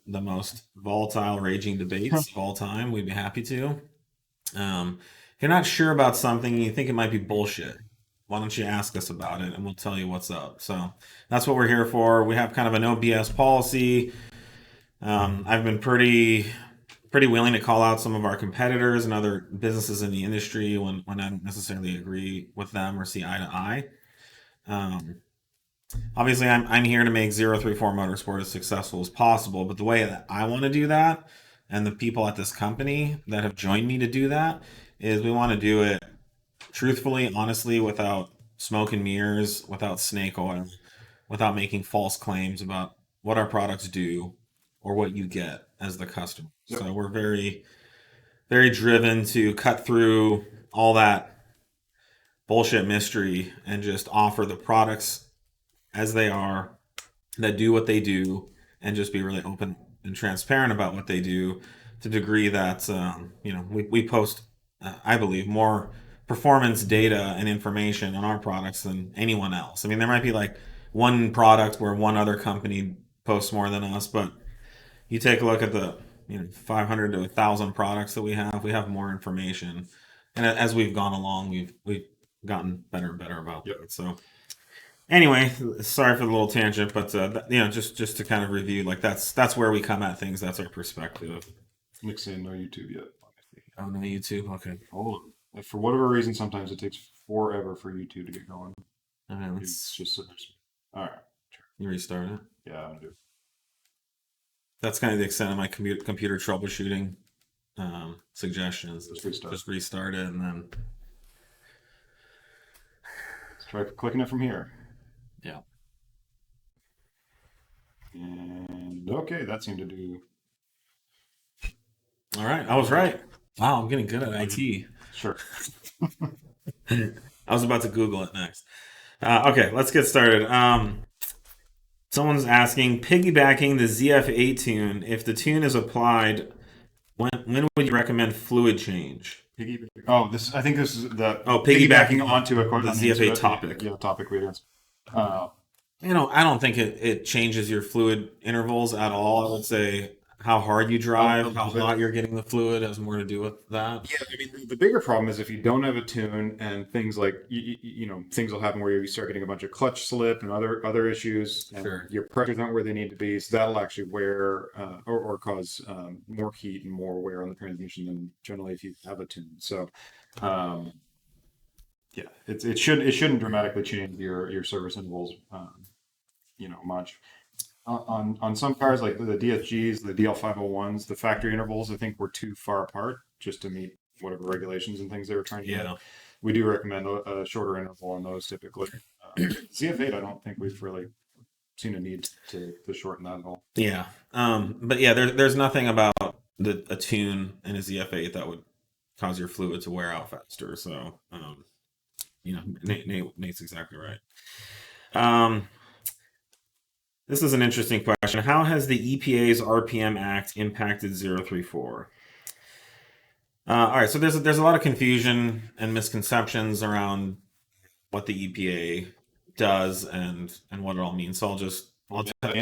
the most volatile, raging debates of all time, we'd be happy to. If you're not sure about something and you think it might be bullshit, why don't you ask us about it and we'll tell you what's up. So that's what we're here for. We have kind of a no BS policy. I've been pretty willing to call out some of our competitors and other businesses in the industry when I don't necessarily agree with them or see eye to eye. Obviously, I'm here to make 034 Motorsport as successful as possible, but the way that I want to do that, and the people at this company that have joined me to do that, is we want to do it truthfully, honestly, without smoke and mirrors, without snake oil, without making false claims about what our products do or what you get as the customer. Yep. So we're very, very driven to cut through all that bullshit mystery and just offer the products as they are, that do what they do, and just be really open and transparent about what they do, to the degree that we post, I believe, more performance data and information on our products than anyone else. I mean, there might be like one product where one other company posts more than us, but you take a look at the 500 to 1,000 products that we have more information, and as we've gone along, we've gotten better and better about that. So anyway, sorry for the little tangent, but just to kind of review, like that's where we come at things. That's our perspective. Nick's saying no YouTube yet. Oh, no YouTube. Okay, hold on. If for whatever reason, sometimes it takes forever for YouTube to get going. All right, it's just all right. You restart it. Yeah, I'm gonna do. That's kind of the extent of my computer troubleshooting suggestions. Just restart it and then. Let's try clicking it from here. Yeah. And okay, that seemed to do. All right, I was right. Wow, I'm getting good at IT. Sure. I was about to Google it next. Okay, let's get started. Someone's asking, piggybacking the ZF8 tune, if the tune is applied, when would you recommend fluid change? I think this is the piggybacking onto a the ZF8 topic. Yeah, topic we did. I don't think it changes your fluid intervals at all. I would say how hard you drive, how hot you're getting the fluid has more to do with that. Yeah, I mean, the bigger problem is if you don't have a tune and things like, things will happen where you start getting a bunch of clutch slip and other issues, and Sure. Your pressures aren't where they need to be, so that'll actually wear or cause more heat and more wear on the transmission than generally if you have a tune. So, yeah, it shouldn't dramatically change your service intervals, much. On some cars like the DSGs, the DL501s, the factory intervals I think were too far apart just to meet whatever regulations and things they were trying to get. We do recommend a shorter interval on those typically. ZF8, I don't think we've really seen a need to shorten that at all. Yeah, but yeah, there's nothing about a tune in a ZF8 that would cause your fluid to wear out faster. So, Nate's exactly right. This is an interesting question. How has the EPA's RPM Act impacted 034? All right, so there's a lot of confusion and misconceptions around what the EPA does and what it all means. So and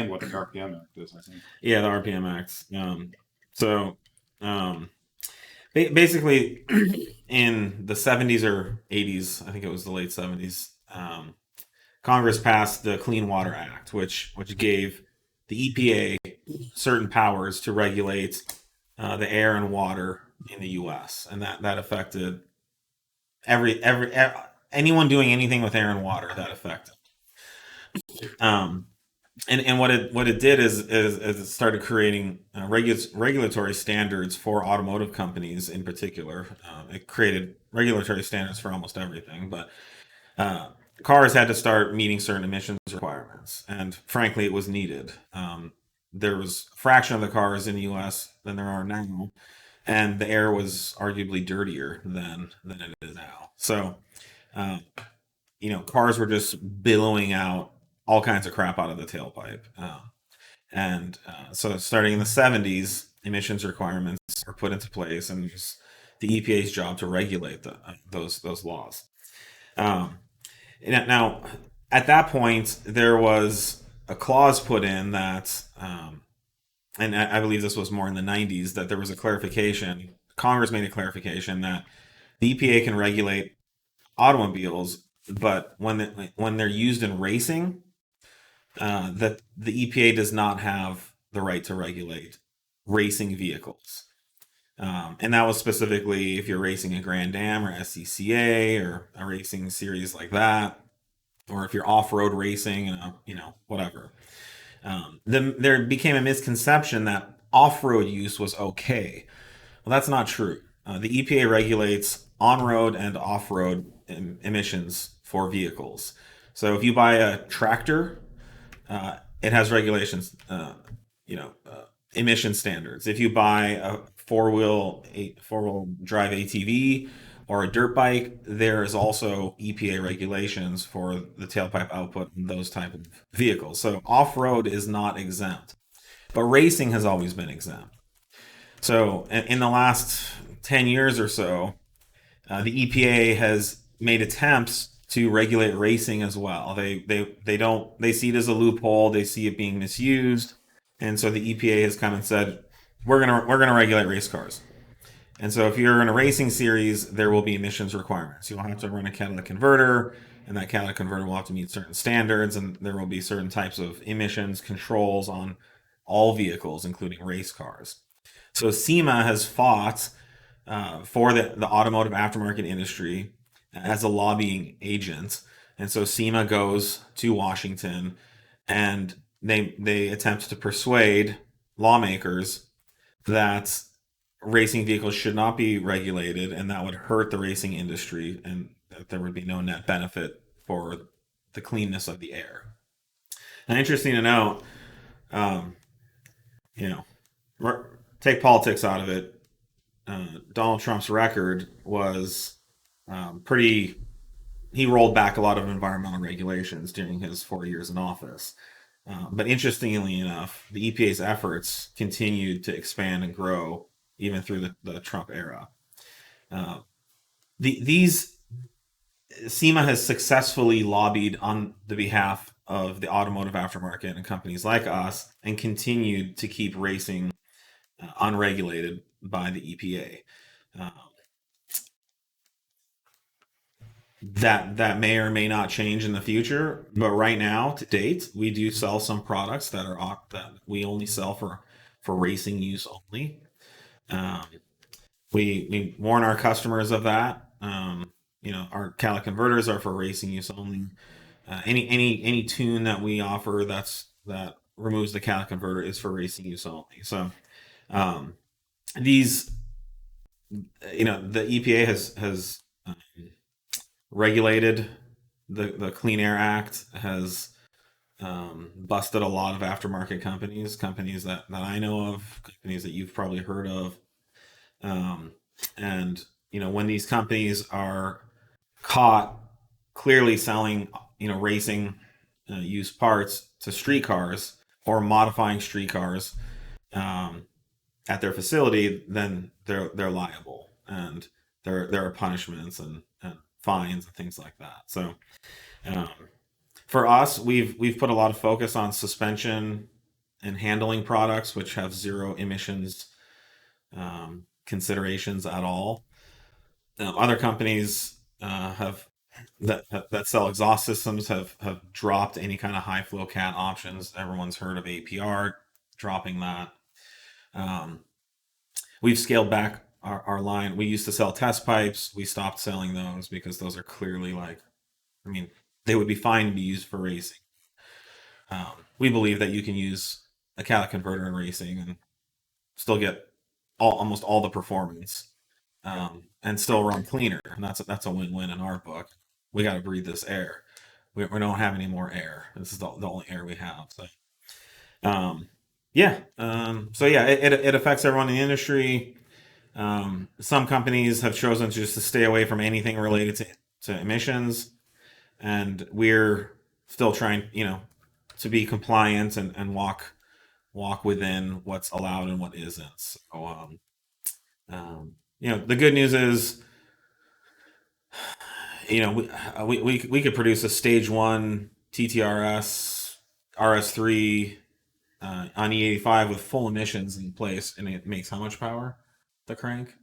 what the RPM Act is, I think. Yeah, the RPM Act. Basically, in the 70s or 80s, I think it was the late 70s, Congress passed the Clean Water Act, which gave the EPA certain powers to regulate the air and water in the U.S. and that affected anyone doing anything with air and water. That affected. And what it did is it started creating regulatory standards for automotive companies in particular. It created regulatory standards for almost everything, but cars had to start meeting certain emissions requirements, and frankly, it was needed. There was a fraction of the cars in the U.S. than there are now, and the air was arguably dirtier than it is now. So, cars were just billowing out all kinds of crap out of the tailpipe. So starting in the 70s, emissions requirements were put into place, and it's the EPA's job to regulate those laws. Now, at that point, there was a clause put in that and I believe this was more in the 90s, that there was a clarification. Congress made a clarification that the EPA can regulate automobiles, but when they're used in racing, that the EPA does not have the right to regulate racing vehicles. And that was specifically if you're racing a Grand Am or SCCA or a racing series like that, or if you're off-road racing, whatever. Then there became a misconception that off-road use was okay. Well, that's not true. The EPA regulates on-road and off-road emissions for vehicles. So if you buy a tractor, it has regulations, emission standards. If you buy a four-wheel drive ATV or a dirt bike, there is also EPA regulations for the tailpipe output in those type of vehicles. So off-road is not exempt, but racing has always been exempt. So in the last 10 years or so, the EPA has made attempts to regulate racing as well. They see it as a loophole. They see it being misused, and so the EPA has come and said, we're gonna regulate race cars. And so if you're in a racing series, there will be emissions requirements. You'll have to run a catalytic converter, and that catalytic converter will have to meet certain standards, and there will be certain types of emissions controls on all vehicles, including race cars. So SEMA has fought for the automotive aftermarket industry as a lobbying agent. And so SEMA goes to Washington and they attempt to persuade lawmakers that racing vehicles should not be regulated and that would hurt the racing industry and that there would be no net benefit for the cleanness of the air. And interesting to note, take politics out of it. Donald Trump's record was pretty. He rolled back a lot of environmental regulations during his 4 years in office. But interestingly enough, the EPA's efforts continued to expand and grow even through the Trump era. These SEMA has successfully lobbied on the behalf of the automotive aftermarket and companies like us and continued to keep racing unregulated by the EPA. That may or may not change in the future, but right now, to date, we do sell some products that we only sell for racing use only. We warn our customers of that. Our catalytic converters are for racing use only. Any tune that we offer that removes the catalytic converter is for racing use only. So these, the EPA has regulated the Clean Air Act, has busted a lot of aftermarket companies that I know of, companies that you've probably heard of. And when these companies are caught clearly selling racing use parts to street cars or modifying street cars at their facility, then they're liable, and there are punishments and fines and things like that. So for us, we've put a lot of focus on suspension and handling products, which have zero emissions considerations at all. Other companies that sell exhaust systems have dropped any kind of high flow cat options. Everyone's heard of APR dropping that. We've scaled back our line. We used to sell test pipes. We stopped selling those because those are clearly they would be fine to be used for racing. We believe that you can use a catalytic converter in racing and still get almost all the performance and still run cleaner. And that's a win-win in our book. We got to breathe this air. We don't have any more air. This is the only air we have. So, it affects everyone in the industry. Some companies have chosen to stay away from anything related to emissions, and we're still trying, to be compliant and walk within what's allowed and what isn't. So, the good news is, we could produce a stage 1 TTRS RS3 on E85 with full emissions in place, and it makes how much power? The crank?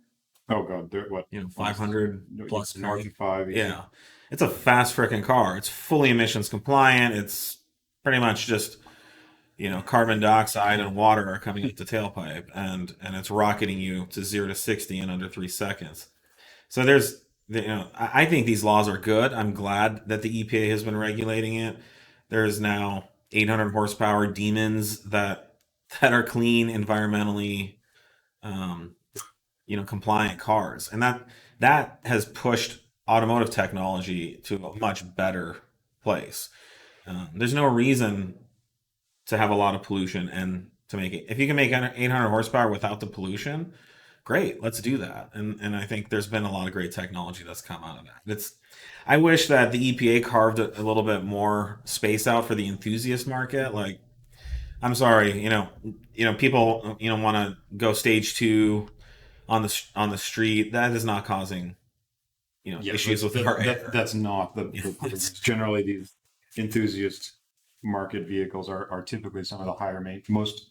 Oh god, they're what? 500 plus north crank. of 5. Yeah, it's a fast freaking car. It's fully emissions compliant. It's pretty much just carbon dioxide and water are coming out the tailpipe, and it's rocketing you to 0 to 60 in under 3 seconds. So I think these laws are good. I'm glad that the EPA has been regulating it. There's now 800 horsepower demons that are clean, environmentally, um, compliant cars, and that has pushed automotive technology to a much better place. There's no reason to have a lot of pollution and to make it. If you can make 800 horsepower without the pollution, great, let's do that. And I think there's been a lot of great technology that's come out of that. I wish that the EPA carved a little bit more space out for the enthusiast market. Like, I'm sorry, people, want to go stage 2 on the street. That is not causing, issues with our air. That's not it's generally these enthusiast market vehicles are typically some of the most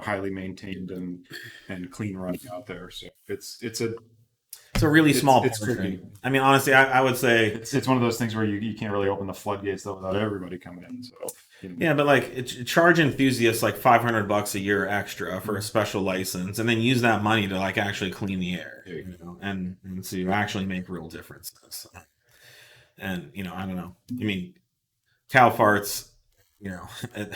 highly maintained and clean running out there. So it's a really small it's portion. tricky. I mean, honestly, I would say it's one of those things where you can't really open the floodgates though without everybody coming in. So yeah, but like charge enthusiasts like $500 a year extra for a special license, and then use that money to like actually clean the air, and so you actually make real differences. And I don't know. I mean, cow farts. Automotive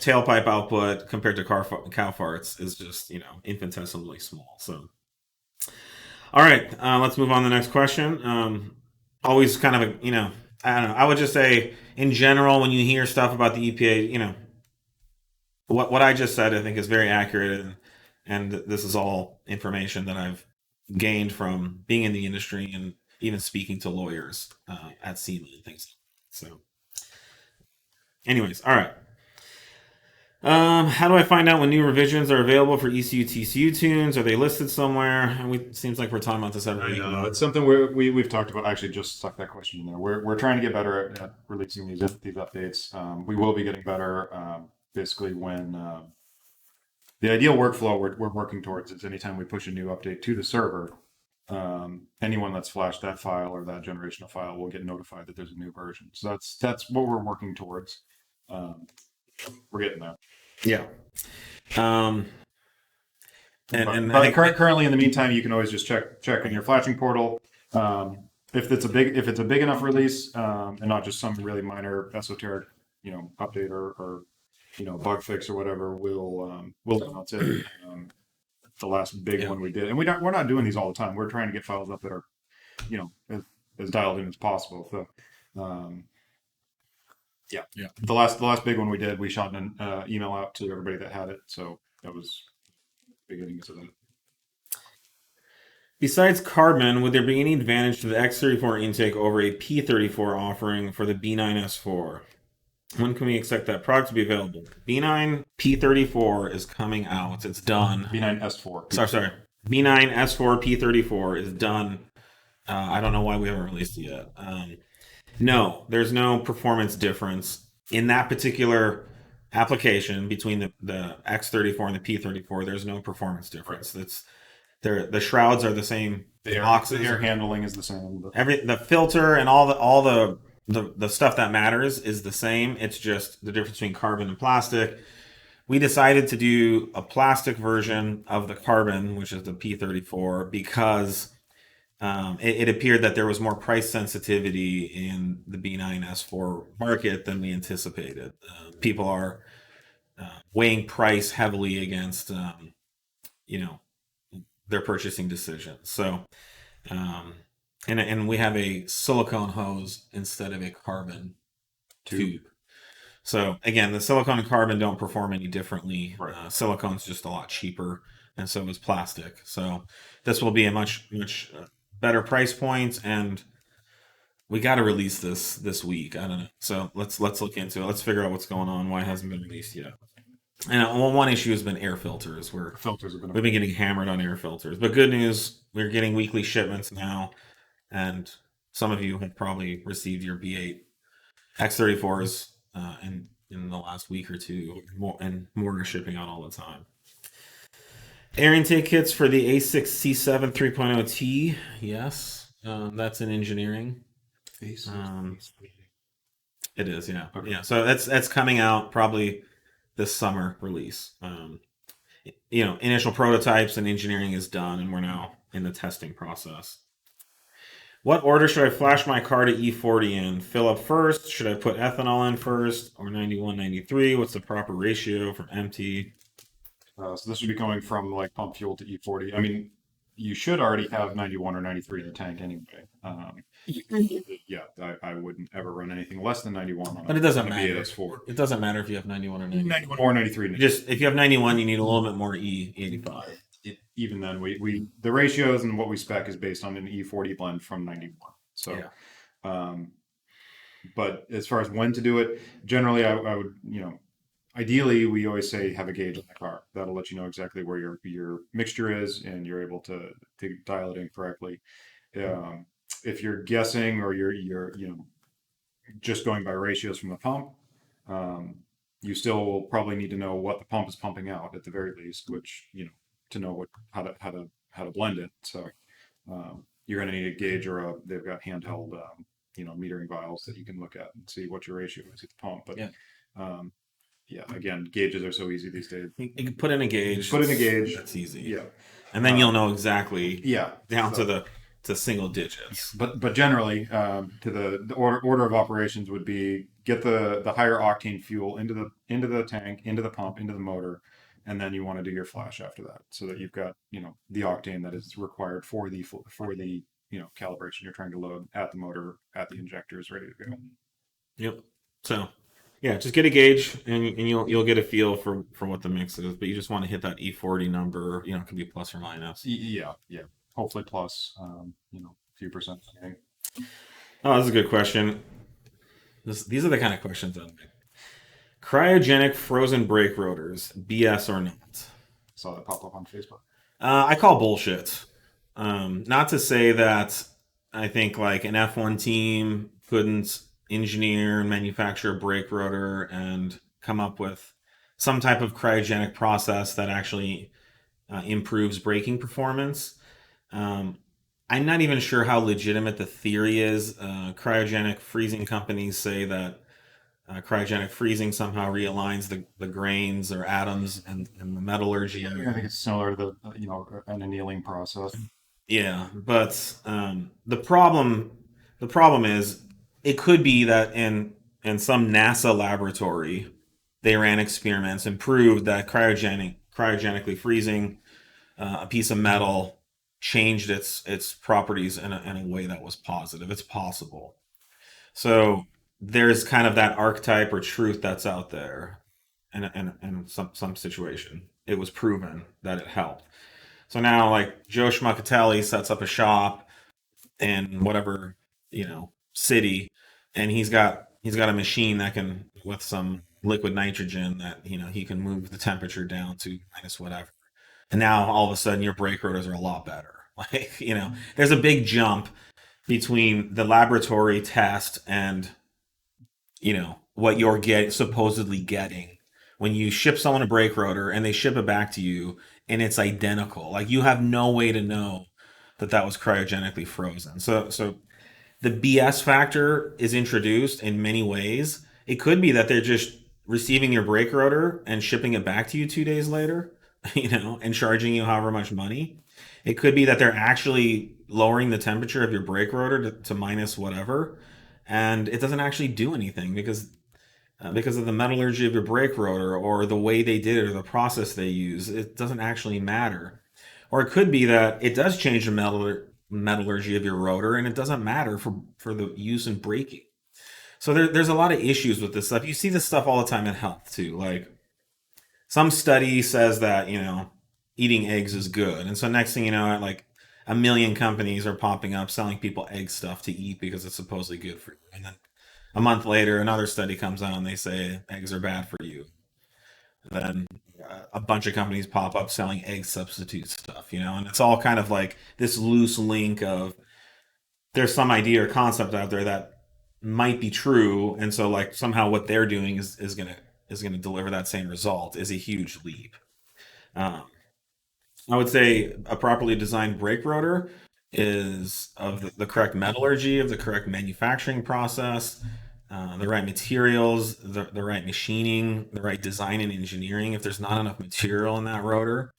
tailpipe output compared to cow farts is just infinitesimally small. So, all right, let's move on to the next question. Always kind of I don't know. I would just say in general, when you hear stuff about the EPA, what I just said, I think is very accurate, and this is all information that I've gained from being in the industry and even speaking to lawyers at SEMA and things. So. Anyways, all right. How do I find out when new revisions are available for ECU TCU tunes? Are they listed somewhere? And seems like we're talking about this every week. It's something we've talked about. Actually, just stuck that question in there. We're trying to get better at releasing these updates. We will be getting better. Basically, when the ideal workflow we're working towards is anytime we push a new update to the server, anyone that's flashed that file or that generation of file will get notified that there's a new version. So that's what we're working towards. We're getting there. Yeah. But currently, in the meantime, you can always just check in your flashing portal. If it's a big enough release, and not just some really minor esoteric, update or bug fix or whatever, we'll announce it. The last big one we did, and we're not doing these all the time. We're trying to get files up that are, as dialed in as possible. So, yeah. The last big one we did, we shot an email out to everybody that had it. So that was beginnings of that. Besides carbon, would there be any advantage to the X34 intake over a P34 offering for the B9S4? When can we expect that product to be available? B9 P34 is coming out. It's done. B9S4. Sorry. B9 S4 P34 is done. I don't know why we haven't released it yet. No, there's no performance difference in that particular application between the X34 and the P34. There's no performance difference. The shrouds are the same. The air handling is the same. The filter and all the stuff that matters is the same. It's just the difference between carbon and plastic. We decided to do a plastic version of the carbon, which is the P34, because it appeared that there was more price sensitivity in the B9S4 market than we anticipated. People are weighing price heavily against, their purchasing decisions. So, and we have a silicone hose instead of a carbon tube. So again, the silicone and carbon don't perform any differently. Right. Silicone's just a lot cheaper, and so is plastic. So this will be a much better price point, and we got to release this week. I don't know. So let's look into it. Let's figure out what's going on. Why it hasn't been released yet? And one issue has been air filters. We've been getting hammered on air filters. But good news, we're getting weekly shipments now, and some of you have probably received your B8 X34s, and in the last week or two, and more are shipping out all the time. Air intake kits for the A6C7 3.0T. Yes, that's in engineering. It is, yeah, Okay. yeah. So that's coming out probably this summer release. Initial prototypes and engineering is done, and we're now in the testing process. What order should I flash my car to E40 in? Fill up first? Should I put ethanol in first? Or 91, 93? What's the proper ratio from empty? So this would be going from like pump fuel to E40. I mean, you should already have 91 or 93 in the tank anyway. Yeah, I wouldn't ever run anything less than 91 on But it doesn't a matter. BAS4. It doesn't matter if you have 91 or 93. 91 or 93. Just if you have 91, you need a little bit more E85. Even then, we the ratios and what we spec is based on an E40 blend from 91. So, Yeah. But as far as when to do it, generally I would, ideally we always say have a gauge on the car. That'll let you know exactly where your mixture is, and you're able to dial it in correctly. If you're guessing or you're just going by ratios from the pump, you still will probably need to know what the pump is pumping out at the very least, which to know how to blend it. So you're going to need a gauge, or they've got handheld metering vials that you can look at and see what your ratio is at the pump. But again, gauges are so easy these days. You can put in a gauge. Put in a gauge. That's easy. Yeah, and then you'll know exactly. Yeah, down to single digits. But generally, to the order of operations would be get the higher octane fuel into the tank, into the pump, into the motor, and then you want to do your flash after that, so that you've got the octane that is required for the calibration you're trying to load at the motor, at the injectors, ready to go. Yep. So yeah, just get a gauge, and you'll get a feel for what the mix is. But you just want to hit that E40 number. It can be plus or minus. Yeah. Hopefully plus, few percent. Oh, that's a good question. These are the kind of questions that make. Cryogenic frozen brake rotors, BS or not? Saw that pop up on Facebook. I call bullshit. Not to say that I think like an F1 team couldn't engineer and manufacture a brake rotor and come up with some type of cryogenic process that actually improves braking performance. I'm not even sure how legitimate the theory is. Cryogenic freezing companies say that cryogenic freezing somehow realigns the grains or atoms and the metallurgy. I think it's similar to an annealing process. Yeah, but the problem is it could be that in some NASA laboratory they ran experiments and proved that cryogenically freezing a piece of metal changed its properties in a way that was positive. It's possible. So there's kind of that archetype or truth that's out there, and in some situation it was proven that it helped. So now, like Joe Schmuckatelli sets up a shop in whatever city, and he's got a machine that can, with some liquid nitrogen, that he can move the temperature down to minus whatever. And now all of a sudden your brake rotors are a lot better. Like there's a big jump between the laboratory test and what you're supposedly getting when you ship someone a brake rotor and they ship it back to you and it's identical. Like you have no way to know that was cryogenically frozen. So the BS factor is introduced in many ways. It could be that they're just receiving your brake rotor and shipping it back to you 2 days later, and charging you however much money. It could be that they're actually lowering the temperature of your brake rotor to minus whatever, and it doesn't actually do anything because of the metallurgy of your brake rotor or the way they did it or the process they use. It doesn't actually matter. Or it could be that it does change the metallurgy of your rotor and it doesn't matter for the use in braking. So there's a lot of issues with this stuff. You see this stuff all the time in health too. Like some study says that, eating eggs is good. And so next thing you know, like 1 million companies are popping up selling people egg stuff to eat because it's supposedly good for you. And then a month later, another study comes out and they say eggs are bad for you. Then a bunch of companies pop up selling egg substitute stuff, and it's all kind of like this loose link of there's some idea or concept out there that might be true, and so like somehow what they're doing is gonna deliver that same result is a huge leap. Um, I would say a properly designed brake rotor is of the correct metallurgy, of the correct manufacturing process, the right materials, the right machining, the right design and engineering. If there's not enough material in that rotor,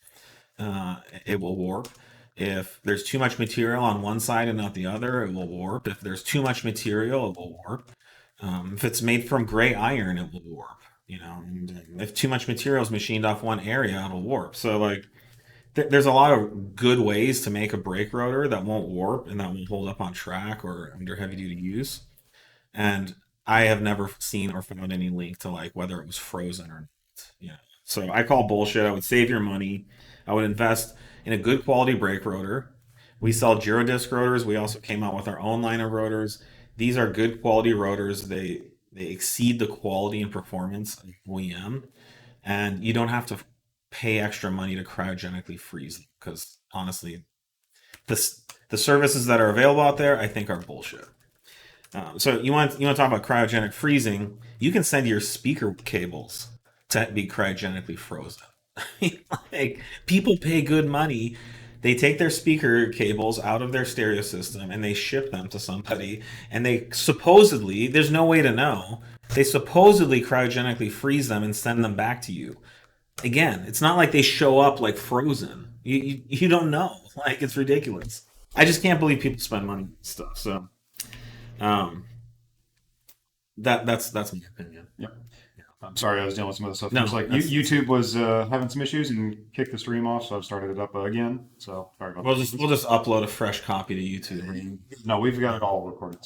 it will warp. If there's too much material on one side and not the other, it will warp. If there's too much material, it will warp. If it's made from gray iron, it will warp. And if too much material is machined off one area, it'll warp. So like, there's a lot of good ways to make a brake rotor that won't warp and that won't hold up on track or under heavy duty use. And I have never seen or found any link to like whether it was frozen or not. So I call bullshit. I would save your money. I would invest in a good quality brake rotor. We sell Girodisc rotors. We also came out with our own line of rotors. These are good quality rotors. They exceed the quality and performance of OEM, and you don't have to pay extra money to cryogenically freeze them because honestly, the services that are available out there, I think, are bullshit. So you want to talk about cryogenic freezing? You can send your speaker cables to be cryogenically frozen. Like, people pay good money. They take their speaker cables out of their stereo system and they ship them to somebody, and they supposedly, there's no way to know, they supposedly cryogenically freeze them and send them back to you. Again, it's not like they show up like frozen. You don't know. Like, it's ridiculous. I just can't believe people spend money on stuff. So um, that's my opinion. Yep. I'm sorry, I was dealing with some other stuff. No, It was like YouTube was having some issues and kicked the stream off, so I've started it up again. So sorry about we'll that. just upload a fresh copy to YouTube. No, we've got it all recorded.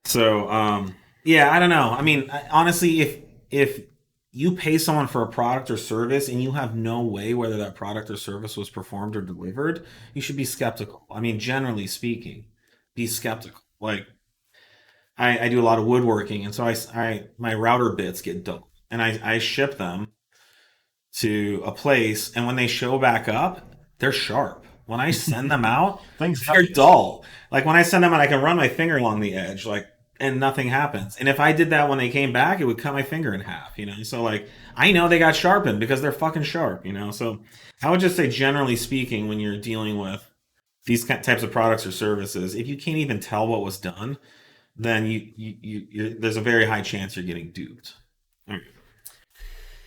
So yeah, I don't know. I mean, honestly, if you pay someone for a product or service and you have no way whether that product or service was performed or delivered, you should be skeptical. I mean, generally speaking, be skeptical. Like, I do a lot of woodworking, and so my router bits get dull, and I ship them to a place, and when they show back up, they're sharp. When I send them out, Things they're dull. Like, when I send them out, I can run my finger along the edge, like, and nothing happens. And if I did that when they came back, it would cut my finger in half. So like, I know they got sharpened because they're fucking sharp. So I would just say, generally speaking, when you're dealing with these types of products or services, if you can't even tell what was done, then there's a very high chance you're getting duped. All right.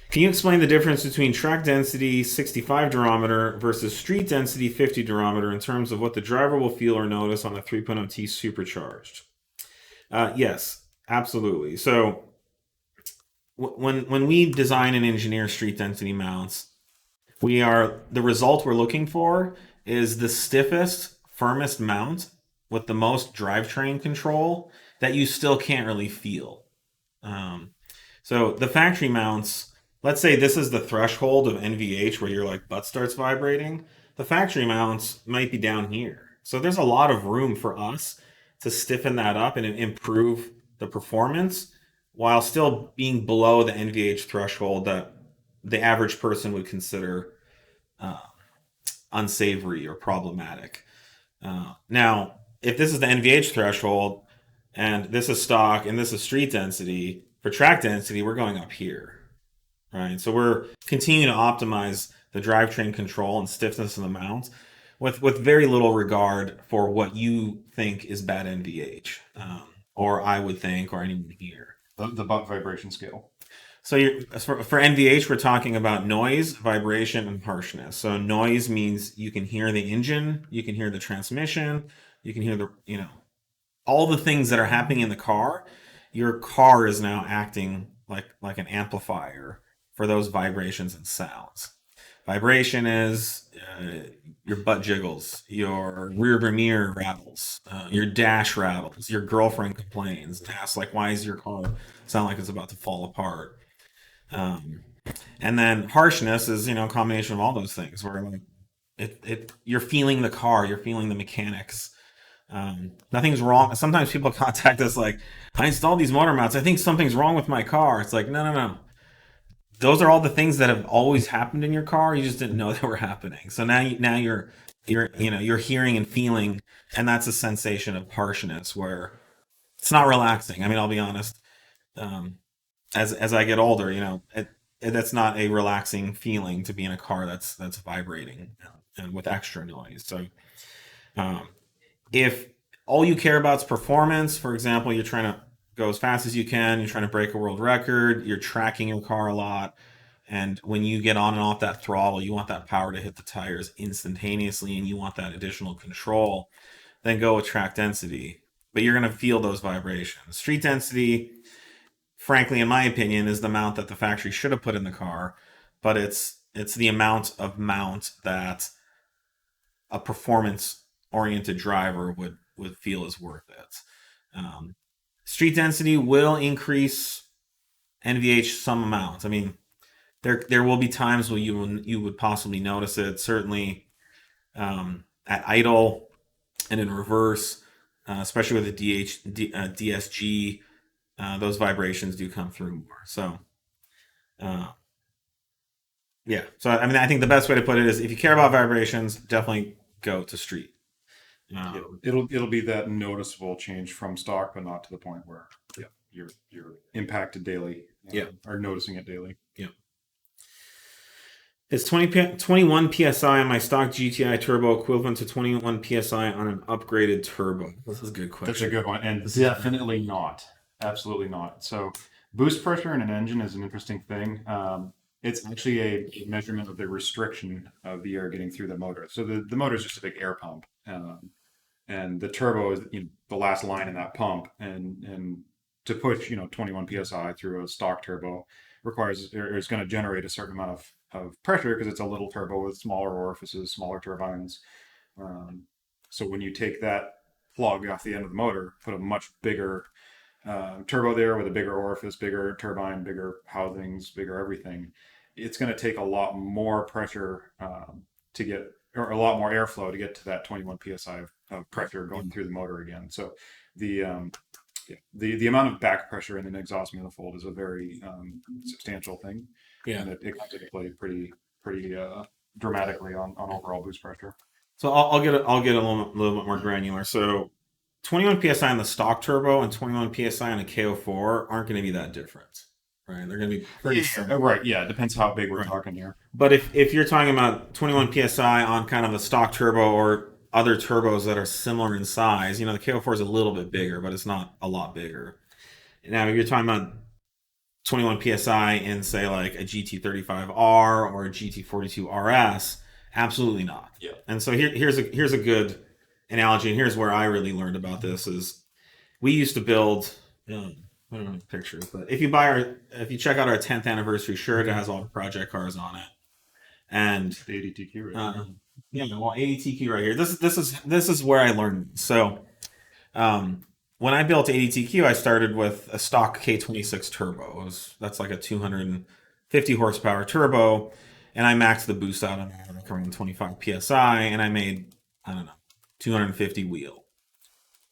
Can you explain the difference between track density 65 durometer versus street density 50 durometer in terms of what the driver will feel or notice on the 3.0T Supercharged? Yes, absolutely. So when we design and engineer street density mounts, the result we're looking for is the stiffest, firmest mount with the most drivetrain control that you still can't really feel. So the factory mounts, let's say this is the threshold of NVH where your like butt starts vibrating. The factory mounts might be down here. So there's a lot of room for us to stiffen that up and improve the performance while still being below the NVH threshold that the average person would consider unsavory or problematic. Now, if this is the NVH threshold and this is stock and this is street density, for track density, we're going up here, right? So we're continuing to optimize the drivetrain control and stiffness of the mounts with very little regard for what you think is bad NVH, or I would think, or anyone here. The butt vibration scale. So for NVH, we're talking about noise, vibration, and harshness. So noise means you can hear the engine, you can hear the transmission, you can hear all the things that are happening in the car. Your car is now acting like an amplifier for those vibrations and sounds. Vibration is your butt jiggles, your rear mirror rattles, your dash rattles, your girlfriend complains and asks like, why is your car sound like it's about to fall apart? And then harshness is, a combination of all those things where like you're feeling the car, you're feeling the mechanics. Nothing's wrong. Sometimes people contact us like, I installed these motor mounts, I think something's wrong with my car. It's like, no. Those are all the things that have always happened in your car. You just didn't know they were happening. So now you're hearing and feeling, and that's a sensation of harshness where it's not relaxing. I mean, I'll be honest. As I get older, that's not a relaxing feeling to be in a car that's vibrating and with extra noise. So um, if all you care about is performance, for example, you're trying to go as fast as you can, you're trying to break a world record, you're tracking your car a lot, and when you get on and off that throttle, you want that power to hit the tires instantaneously and you want that additional control, then go with track density. But you're going to feel those vibrations. Street density, frankly, in my opinion, is the mount that the factory should have put in the car, but it's the amount of mount that a performance oriented driver would feel is worth it. Street density will increase NVH some amount. I mean, there will be times where you would possibly notice it. Certainly at idle and in reverse, especially with the DSG, those vibrations do come through more. So, yeah. So I mean, I think the best way to put it is, if you care about vibrations, definitely go to street. It'll be that noticeable change from stock, but not to the point where you're impacted daily. Or noticing it daily. Yeah. Is 21 psi on my stock GTI turbo equivalent to 21 psi on an upgraded turbo? This is a good question. That's a good one, and definitely not. Absolutely not. So, boost pressure in an engine is an interesting thing. It's actually a measurement of the restriction of the air getting through the motor. So the motor is just a big air pump, and the turbo is the last line in that pump. And to push 21 psi through a stock turbo requires, or is going to generate a certain amount of pressure, because it's a little turbo with smaller orifices, smaller turbines. So when you take that plug off the end of the motor, put a much bigger turbo there with a bigger orifice, bigger turbine, bigger housings, bigger everything, it's going to take a lot more pressure to get, or a lot more airflow to get to that 21 psi of pressure going through the motor again. So the amount of back pressure in an exhaust manifold is a very substantial thing. Yeah, and it comes into play pretty dramatically on overall boost pressure. So I'll get a little bit more granular. So 21 psi on the stock turbo and 21 psi on a KO4 aren't going to be that different, right? They're going to be pretty similar. Right. Yeah. It depends how big we're talking here. But if you're talking about 21 psi on kind of a stock turbo or other turbos that are similar in size, the KO4 is a little bit bigger, but it's not a lot bigger. Now, if you're talking about 21 psi in, say, like a GT35R or a GT42 RS, absolutely not. Yeah. And so here's a good analogy, and here's where I really learned about this. Is we used to build, I don't know pictures, but if you check out our 10th anniversary shirt, it has all the project cars on it, and the 80TQ right here. Yeah, well, 80TQ right here. This is where I learned. So, when I built 80TQ, I started with a stock K26 turbo. That's like a 250 horsepower turbo, and I maxed the boost out on that, covering 25 psi, and I made, I don't know, 250 wheel.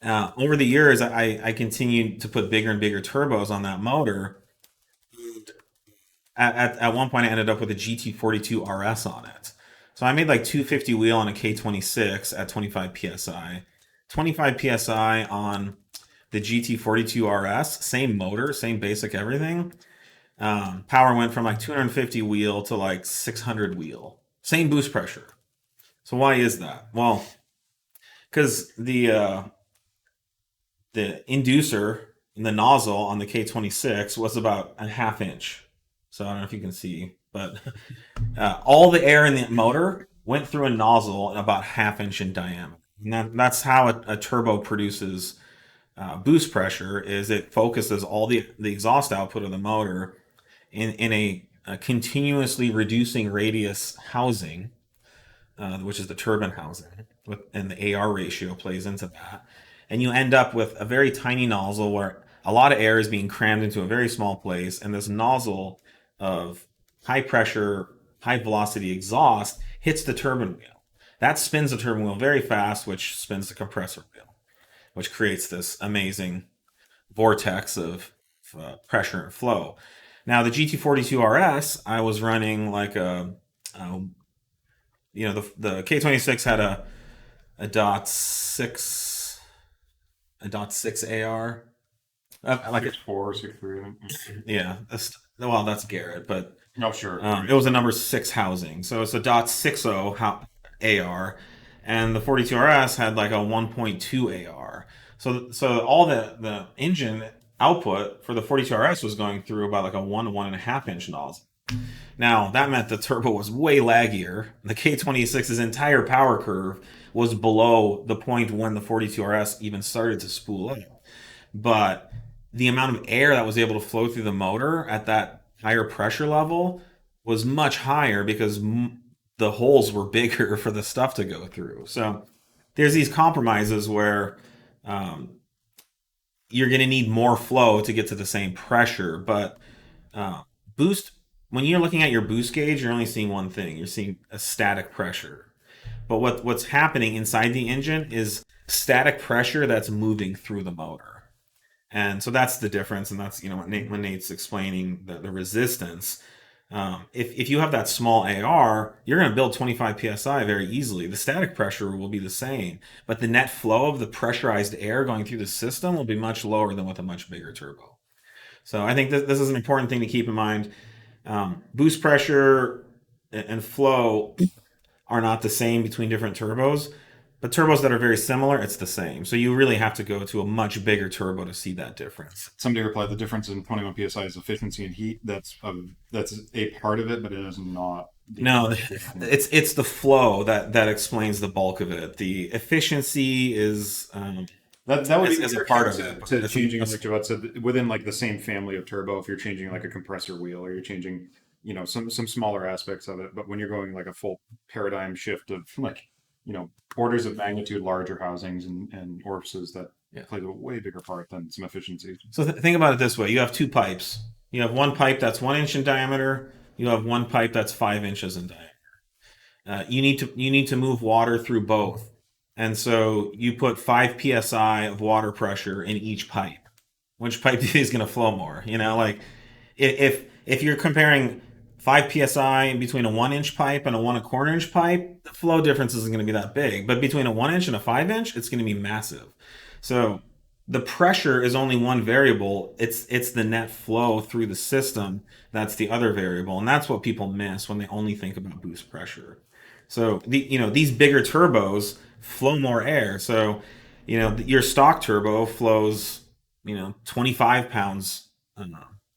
Over the years, I continued to put bigger and bigger turbos on that motor. At one point, I ended up with a GT42 RS on it. So I made like 250 wheel on a K26 at 25 psi. 25 psi on the GT42 RS, same motor, same basic everything. Power went from like 250 wheel to like 600 wheel. Same boost pressure. So why is that? Well, because the inducer in the nozzle on the K26 was about a half inch. So I don't know if you can see, but all the air in the motor went through a nozzle about half inch in diameter. And that's how a turbo produces boost pressure. Is it focuses all the exhaust output of the motor in a continuously reducing radius housing, which is the turbine housing, and the AR ratio plays into that. And you end up with a very tiny nozzle where a lot of air is being crammed into a very small place, and this nozzle of high pressure, high velocity exhaust hits the turbine wheel. That spins the turbine wheel very fast, which spins the compressor wheel, which creates this amazing vortex of pressure and flow. Now, the GT42 RS, I was running like the K26 had a .6 AR, like 6.4, 6.3, I think. yeah, well, that's Garrett, but Oh, sure. it was a number 6 housing, so it's a .60 AR, and the 42RS had like a 1.2 AR. So all the engine output for the 42RS was going through about like a 1 to 1.5 inch nozzle. Now that meant the turbo was way laggier. The K26's entire power curve was below the point when the 42RS even started to spool up. But the amount of air that was able to flow through the motor at that higher pressure level was much higher because the holes were bigger for the stuff to go through. So there's these compromises where um, you're going to need more flow to get to the same pressure. But boost, when you're looking at your boost gauge, you're only seeing one thing. You're seeing a static pressure. But what's happening inside the engine is static pressure that's moving through the motor. And so that's the difference, and that's when Nate's explaining the resistance. If you have that small AR, you're going to build 25 psi very easily. The static pressure will be the same, but the net flow of the pressurized air going through the system will be much lower than with a much bigger turbo. So I think this is an important thing to keep in mind. Boost pressure and flow are not the same between different turbos, but turbos that are very similar, it's the same. So you really have to go to a much bigger turbo to see that difference. Somebody replied the difference in 21 psi is efficiency and heat. That's a part of it, but it is not. No, it's the flow that explains the bulk of it. The efficiency is that would be as a part of it. To changing, like Javad said, within like the same family of turbo. If you're changing like a compressor wheel, or you're changing some smaller aspects of it, but when you're going like a full paradigm shift of like orders of magnitude larger housings and orifices, that plays a way bigger part than some efficiency. So think about it this way: you have two pipes. You have one pipe that's 1 inch in diameter. You have one pipe that's 5 inches in diameter. You need to move water through both, and so you put 5 psi of water pressure in each pipe. Which pipe is going to flow more? Like if you're comparing 5 psi between a 1 inch pipe and a 1.25 inch pipe, the flow difference isn't going to be that big. But between a 1 inch and a 5 inch, it's going to be massive. So the pressure is only one variable. It's the net flow through the system that's the other variable, and that's what people miss when they only think about boost pressure. So these bigger turbos flow more air. So your stock turbo flows 25 pounds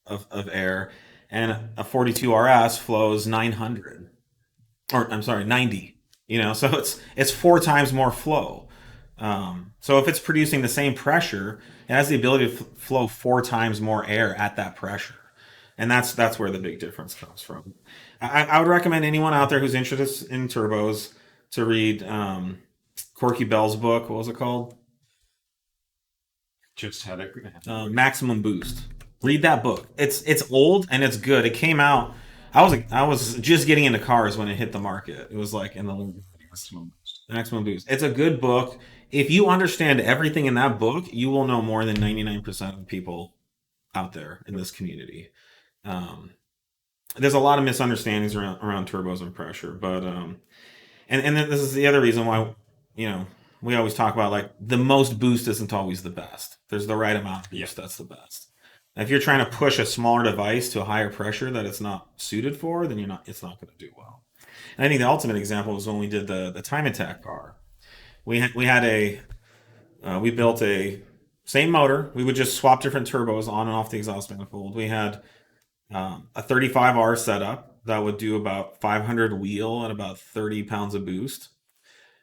of air, and a 42RS flows 900, or I'm sorry, 90. So it's 4 times more flow. So if it's producing the same pressure, it has the ability to flow 4 times more air at that pressure, and that's where the big difference comes from. I would recommend anyone out there who's interested in turbos to read Corky Bell's book. What was it called? Just had it. Maximum Boost. Read that book. It's old and it's good. It came out. I was just getting into cars when it hit the market. It was like in the Maximum Boost. It's a good book. If you understand everything in that book, you will know more than 99% of people out there in this community. There's a lot of misunderstandings around turbos and pressure, but and then this is the other reason why we always talk about like the most boost isn't always the best. There's the right amount of boost that's the best. If you're trying to push a smaller device to a higher pressure that it's not suited for, then it's not going to do well. And I think the ultimate example was when we did the time attack car. We built a same motor. We would just swap different turbos on and off the exhaust manifold. We had a 35R setup that would do about 500 wheel and about 30 pounds of boost.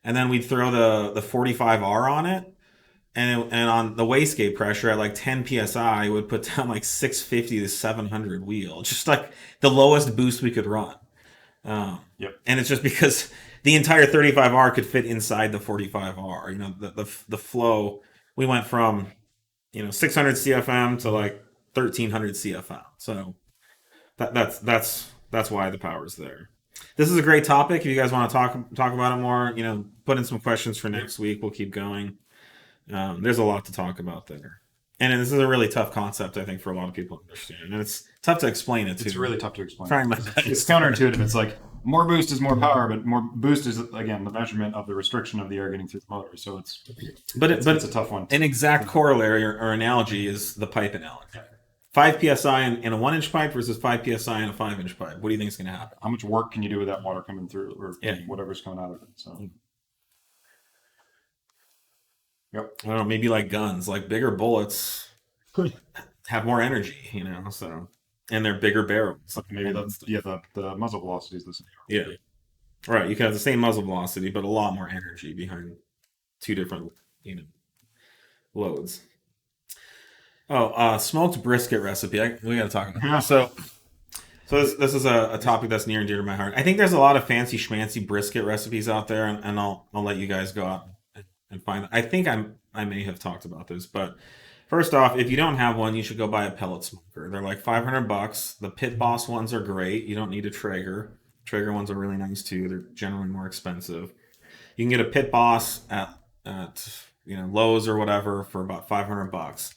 And then we'd throw the 45R on it. And on the wastegate pressure at like 10 psi, it would put down like 650 to 700 wheel, just like the lowest boost we could run. And it's just because the entire 35R could fit inside the 45R. The flow, we went from 600 CFM to like 1300 CFM. So that's why the power's there. This is a great topic. If you guys want to talk about it more, put in some questions for next week. We'll keep going. There's a lot to talk about there. And this is a really tough concept, I think, for a lot of people to understand. And it's tough to explain it, too. It's really tough to explain. Trying my best. It's counterintuitive. It's like, more boost is more power, but more boost is again the measurement of the restriction of the air getting through the motor. So it's it's a tough one. An exact corollary or analogy is the pipe analogy. 5 psi in a 1-inch pipe versus 5 psi in a 5-inch pipe. What do you think is going to happen? How much work can you do with that water coming through, or whatever's coming out of it? So, yep. I don't know. Maybe like guns, like bigger bullets have more energy, So, and they're bigger barrels. Maybe the muzzle velocity is the same. Yeah. Right. You can have the same muzzle velocity, but a lot more energy behind two different, loads. Oh, smoked brisket recipe. We got to talk about that. So this is a topic that's near and dear to my heart. I think there's a lot of fancy schmancy brisket recipes out there, and I'll let you guys go out and find them. I think I may have talked about this, but first off, if you don't have one, you should go buy a pellet smoker. They're like $500. The Pit Boss ones are great. You don't need a Traeger. Traeger ones are really nice too. They're generally more expensive. You can get a Pit Boss at Lowe's or whatever for about $500.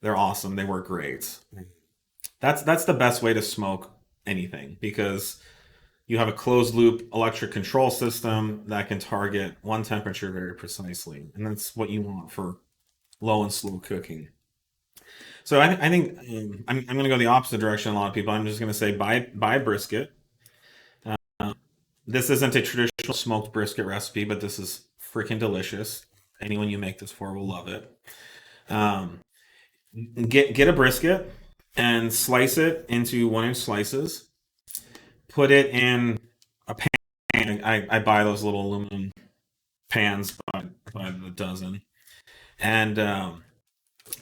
They're awesome. They work great. That's the best way to smoke anything because you have a closed loop electric control system that can target one temperature very precisely, and that's what you want for low and slow cooking. So I think I'm going to go the opposite direction. A lot of people. I'm just going to say buy brisket. This isn't a traditional smoked brisket recipe, but this is freaking delicious. Anyone you make this for will love it. Get a brisket and slice it into 1-inch slices. Put it in a pan. I buy those little aluminum pans by the dozen, and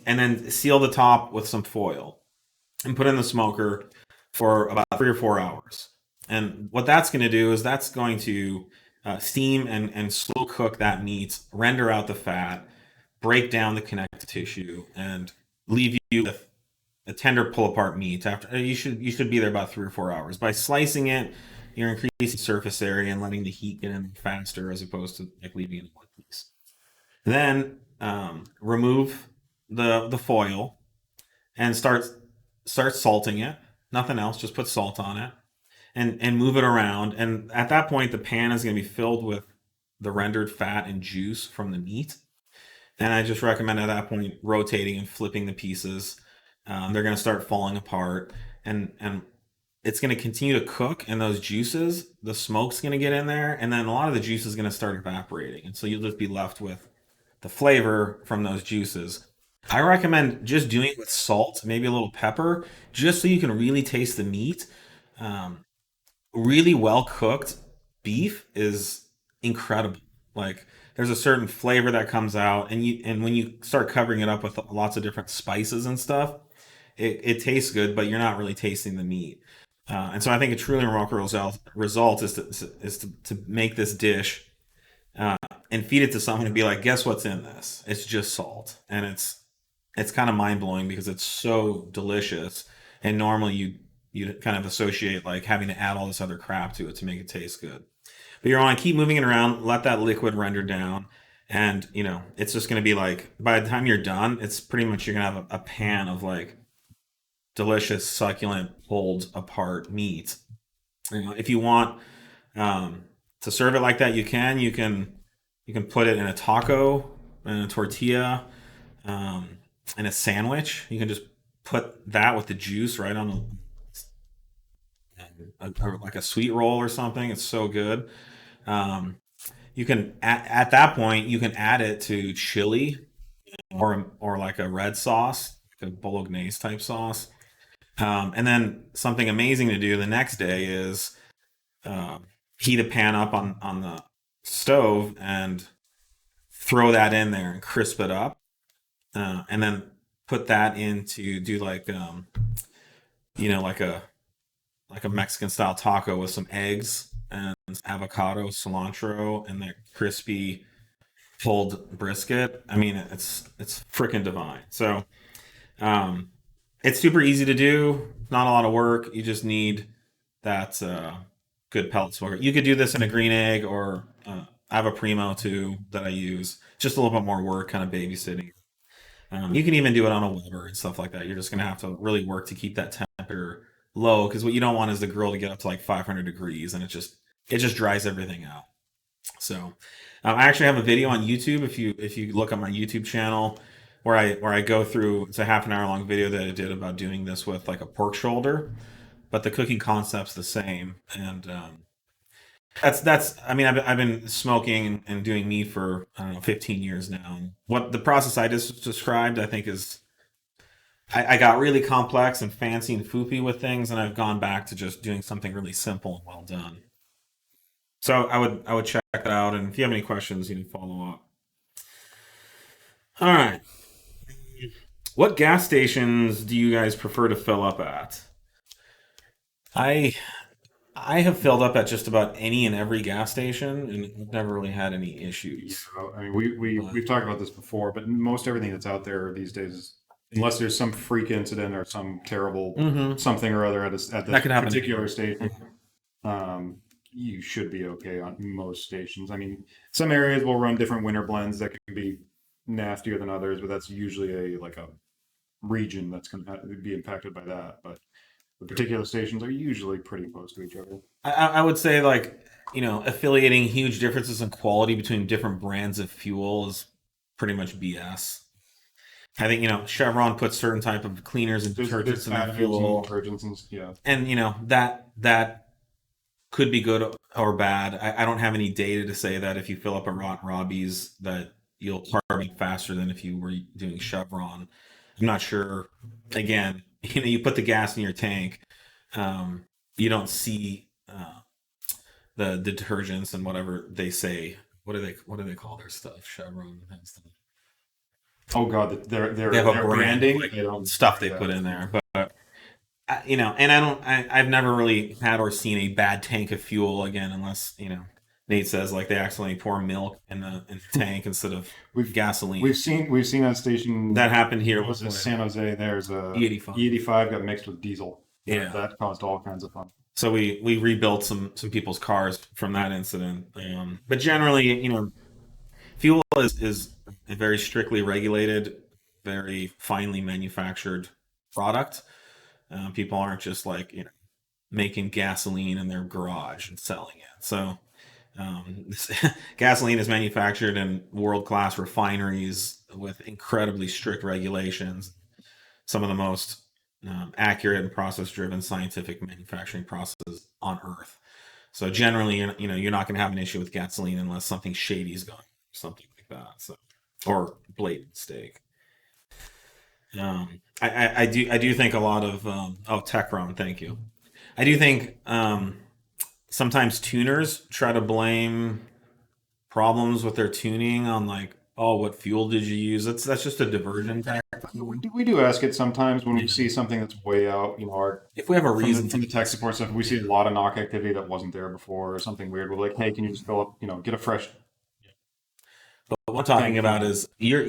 then seal the top with some foil, and put it in the smoker for about 3 or 4 hours. And what that's going to do is that's going to steam and slow cook that meat, render out the fat, break down the connective tissue, and leave you with a tender pull-apart meat. After you should be there about 3 or 4 hours. By slicing it, you're increasing surface area and letting the heat get in faster, as opposed to like leaving it in one piece. Then remove the foil and start salting it. Nothing else, just put salt on it and move it around. And at that point, the pan is going to be filled with the rendered fat and juice from the meat. And I just recommend at that point rotating and flipping the pieces. They're going to start falling apart, and it's going to continue to cook. And those juices, the smoke's going to get in there, and then a lot of the juice is going to start evaporating, and so you'll just be left with the flavor from those juices. I recommend just doing it with salt, maybe a little pepper, just so you can really taste the meat. Really well cooked beef is incredible. Like there's a certain flavor that comes out, and when you start covering it up with lots of different spices and stuff, it tastes good, but you're not really tasting the meat. And so I think a truly remarkable result is to make this dish and feed it to someone and be like, guess what's in this? It's just salt, and it's kind of mind blowing because it's so delicious. And normally you kind of associate like having to add all this other crap to it to make it taste good. But you're on, keep moving it around, let that liquid render down, and it's just going to be like by the time you're done, it's pretty much you're going to have a pan of like delicious, succulent, pulled apart meat. If you want to serve it like that, you can put it in a taco, in a tortilla, in a sandwich. You can just put that with the juice right on like a sweet roll or something. It's so good. You can at that point you can add it to chili or like a red sauce, like a bolognese type sauce. And then something amazing to do the next day is heat a pan up on the stove and throw that in there and crisp it up, and then put that into do like like a Mexican style taco with some eggs and avocado, cilantro, and that crispy pulled brisket. I mean, it's freaking divine. So it's super easy to do, not a lot of work. You just need that good pellet smoker. You could do this in a green egg, or I have a Primo too that I use. Just a little bit more work, kind of babysitting. You can even do it on a Weber and stuff like that. You're just going to have to really work to keep that temperature low, because what you don't want is the grill to get up to like 500 degrees, and it just dries everything out. So I actually have a video on YouTube. If you look at my YouTube channel, where I go through, it's a half an hour long video that I did about doing this with like a pork shoulder, but the cooking concept's the same. And that's I mean I've been smoking and doing meat for I don't know 15 years now. What the process I just described, I think is I got really complex and fancy and foofy with things, and I've gone back to just doing something really simple and well done. So I would check that out, and if you have any questions, you can follow up. All right. What gas stations do you guys prefer to fill up at? I I have filled up at just about any and every gas station, and I've never really had any Yeah, issues. I mean, But we've talked about this before, but most everything that's out there these days, unless there's some freak incident or some terrible hmm something or other at this that could happen particular anywhere. station, um, you should be okay on most stations. I mean, some areas will run different winter blends that can be nastier than others, but that's usually a region that's going to be impacted by that. But the particular stations are usually pretty close to each other. I would say like affiliating huge differences in quality between different brands of fuel is pretty much BS. I think Chevron puts certain type of cleaners and There's detergents in their additives and fuel, detergents and yeah. and that could be good or bad. I don't have any data to say that if you fill up a Rotten Robbie's that you'll carbon faster than if you were doing Chevron. I'm not sure. Again, you put the gas in your tank, you don't see the detergents and whatever they say. What do they call their stuff? Chevron has Oh God, they have a their brand branding. like They don't. stuff they Yeah. put in there, but and I've never really had or seen a bad tank of fuel again, unless Nate says like they accidentally pour milk in the tank instead of We've gasoline. we've seen that station. That happened here What was it, before. San Jose? There's a E85. E85 got mixed with diesel. Yeah. That caused all kinds of fun. So we rebuilt some people's cars from that incident. But generally, fuel is a very strictly regulated, very finely manufactured product. People aren't just like making gasoline in their garage and selling it. So this, gasoline is manufactured in world class refineries with incredibly strict regulations. Some of the most accurate and process driven scientific manufacturing processes on Earth. So generally, you're not going to have an issue with gasoline unless something shady is going, something like that. So or blatant mistake. I do think a lot of Techron, thank you. I do think sometimes tuners try to blame problems with their tuning on like, oh, what fuel did you use? That's just a diversion tactic. We do ask it sometimes when we see something that's way out. Our If we have a from the reason from to, the tech support stuff, we see a lot of knock activity that wasn't there before or something weird. We're like, hey, can you just fill up? Get a fresh but what I'm talking tank about full. is you're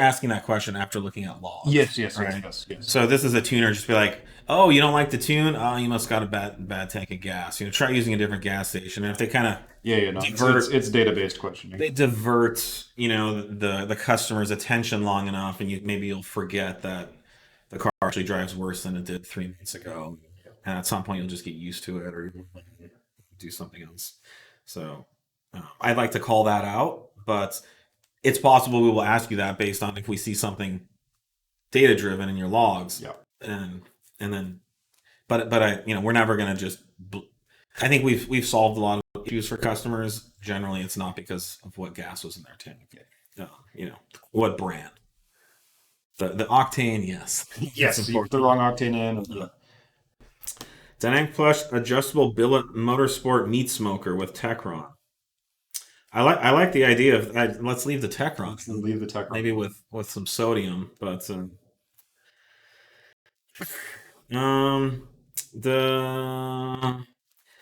asking that question after looking at logs, right? Yes. So this is a tuner, just be like, oh, you don't like the tune? Oh, you must got a bad tank of gas. Try using a different gas station. And if they kind of Yeah. No, divert it's data based questioning. they divert the customer's attention long enough, and maybe you'll forget that the car actually drives worse than it did 3 months ago, and at some point you'll just get used to it, or you'll do something else. So I'd like to call that out, but it's possible we will ask you that based on if we see something data driven in your logs, Yeah. and then but I we're never gonna just. I think we've solved a lot of issues for customers. Generally, it's not because of what gas was in their tank. What brand. The octane, yes. That's Yes. You put the important. wrong octane in. Yeah. Dynamic Flush adjustable billet motorsport meat smoker with Techron. I like the idea of let's leave the Techron, Leave the tech. maybe with some sodium, but um the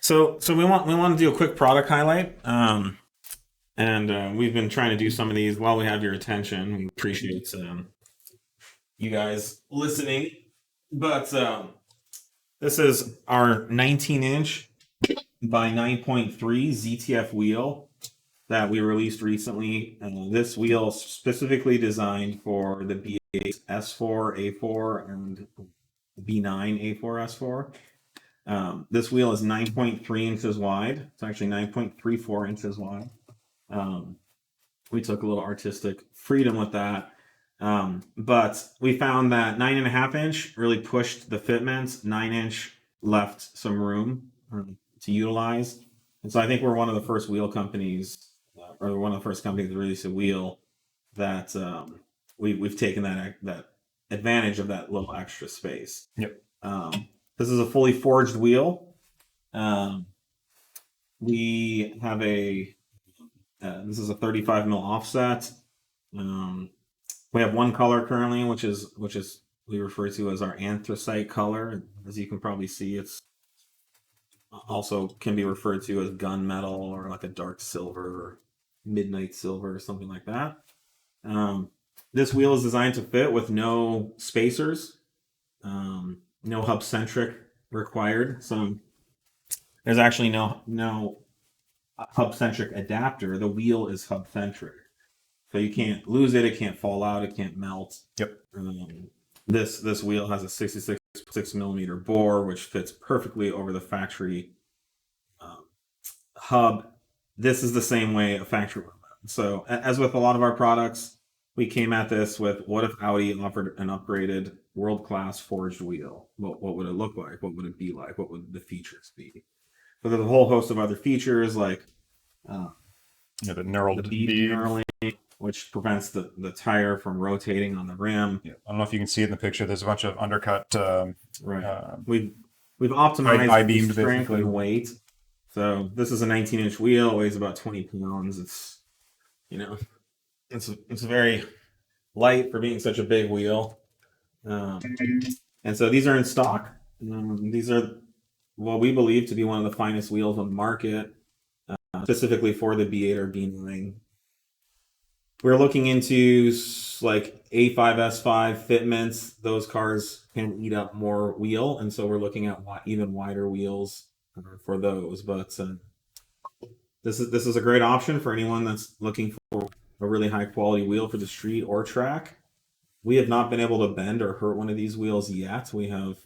so we want to do a quick product highlight, and we've been trying to do some of these while we have your attention. We appreciate you guys listening, but this is our 19-inch by 9.3 ZTF wheel that we released recently. This wheel is specifically designed for the B8 S4, A4, and B9 A4S4. This wheel is 9.3 inches wide. It's actually 9.34 inches wide. We took a little artistic freedom with that. But we found that 9.5 inch really pushed the fitments. 9 inch left some room to utilize. And so I think we're one of the first wheel companies, or one of the first companies to release a wheel that we've taken that advantage of that little extra space. Yep. This is a fully forged wheel. We have this is a 35 mil offset. We have one color currently, which is we refer to as our anthracite color. As you can probably see, it's also can be referred to as gunmetal or like a dark silver or midnight silver or something like that. This wheel is designed to fit with no spacers, no hub centric required. So there's actually no hub centric adapter. The wheel is hub centric, so you can't lose it. It can't fall out. It can't melt. Yep. This wheel has a 66 millimeter bore, which fits perfectly over the factory hub. This is the same way a factory would. So as with a lot of our products, we came at this with, what if Audi offered an upgraded world-class forged wheel? What would it look like? What would it be like? What would the features be? So there's a whole host of other features like the knurled bead knurling, which prevents the tire from rotating on the rim. Yeah. I don't know if you can see it in the picture. There's a bunch of undercut. We've optimized I-beamed strength basically. and weight. So this is a 19-inch wheel, weighs about 20 pounds. It's it's very light for being such a big wheel. And so these are in stock. These are what we believe to be one of the finest wheels on the market, specifically for the B8 or B9. We're looking into like A5S5 fitments. Those cars can eat up more wheel, and so we're looking at even wider wheels for those. But this is a great option for anyone that's looking for a really high quality wheel for the street or track. We have not been able to bend or hurt one of these wheels yet. We have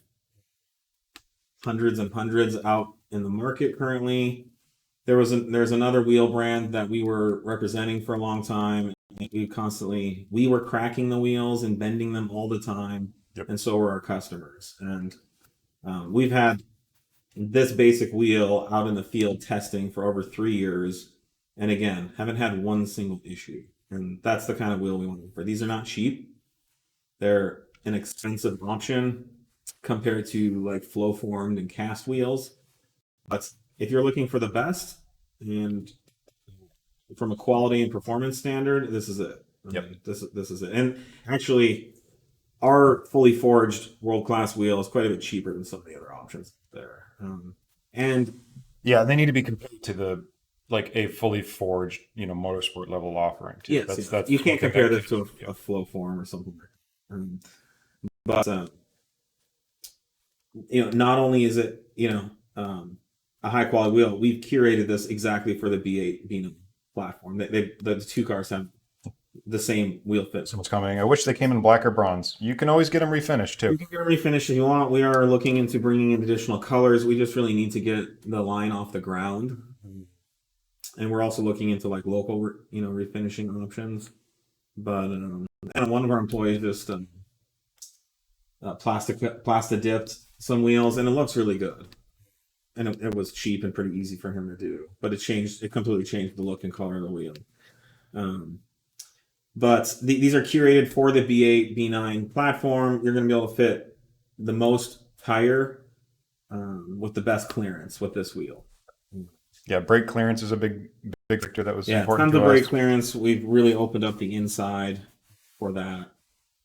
hundreds and hundreds out in the market currently. There's another wheel brand that we were representing for a long time. We were cracking the wheels and bending them all the time. Yep. And so were our customers. And we've had this basic wheel out in the field testing for over 3 years, and again, haven't had one single issue. And that's the kind of wheel we want for. These are not cheap. They're an expensive option compared to like flow formed and cast wheels. But if you're looking for the best and from a quality and performance standard, this is it. Yep. This is it. And actually, our fully forged world-class wheel is quite a bit cheaper than some of the other options there. And yeah, they need to be compared to a fully forged, motorsport level offering too. Yes, that's you can't compare this to a flow form or something like that. But not only is it a high quality wheel, we've curated this exactly for the B8 B9 platform. The two cars have the same wheel fit. Someone's coming. I wish they came in black or bronze. You can always get them refinished too. You can get them refinished if you want. We are looking into bringing in additional colors. We just really need to get the line off the ground, and we're also looking into like local, refinishing options. But and one of our employees just plastic dipped some wheels, and it looks really good. And it was cheap and pretty easy for him to do. But it completely changed the look and color of the wheel. But these are curated for the B8, B9 platform. You're going to be able to fit the most tire with the best clearance with this wheel. Yeah, brake clearance is a big factor that was important tons to of brake us. clearance. We've really opened up the inside for that.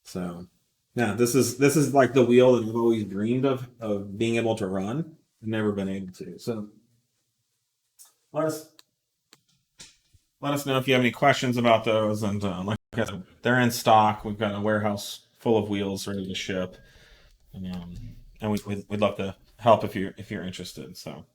So, yeah, this is like the wheel that I've always dreamed of being able to run. I've never been able to. So, let us know if you have any questions about those. And like I said, they're in stock. We've got a warehouse full of wheels ready to ship, and we'd love to help if you're interested. So,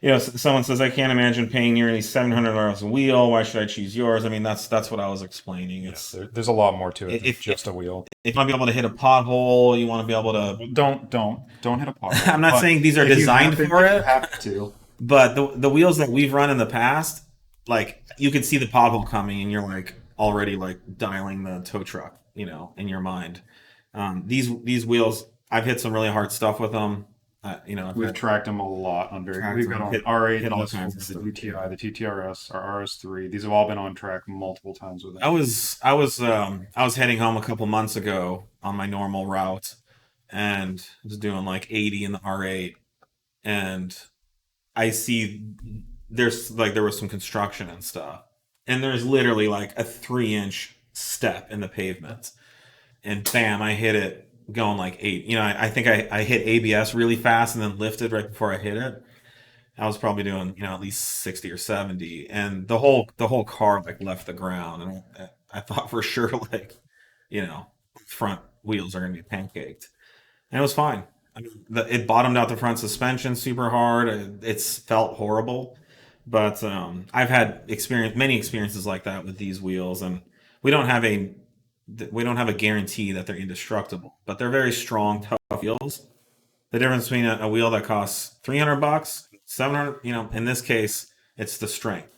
You know, someone says, I can't imagine paying nearly $700 a wheel. Why should I choose yours? I mean, that's what I was explaining. Yeah, It's there's a lot more to it than if just a wheel. if you want to be able to hit a pothole, you want to be able to. Don't hit a pothole. I'm not But saying these are if you designed happen- for if you it, have to. but the wheels that we've run in the past, like you could see the pothole coming, and you're like already like dialing the tow truck, you know, in your mind. These wheels, I've hit some really hard stuff with them. You know, We've tracked them a lot under. Tracked We've them, got on hit R8, all the kinds of stuff. VTI, the TTRS, our RS3. These have all been on track multiple times with I them. was heading home a couple months ago on my normal route, and was doing like 80 in the R8, and I see there was some construction and stuff, and there's literally like a 3-inch step in the pavement, and bam, I hit it going like 8. You know, I think I hit ABS really fast and then lifted right before I hit it. I was probably doing, you know, at least 60 or 70, and the whole car like left the ground, and I thought for sure like, you know, front wheels are gonna be pancaked, and it was fine. I mean, it bottomed out the front suspension super hard. It's felt horrible, but I've had many experiences like that with these wheels, and we don't have a we don't have a guarantee that they're indestructible, but they're very strong, tough wheels. The difference between a wheel that costs $300, 700, you know, in this case, it's the strength.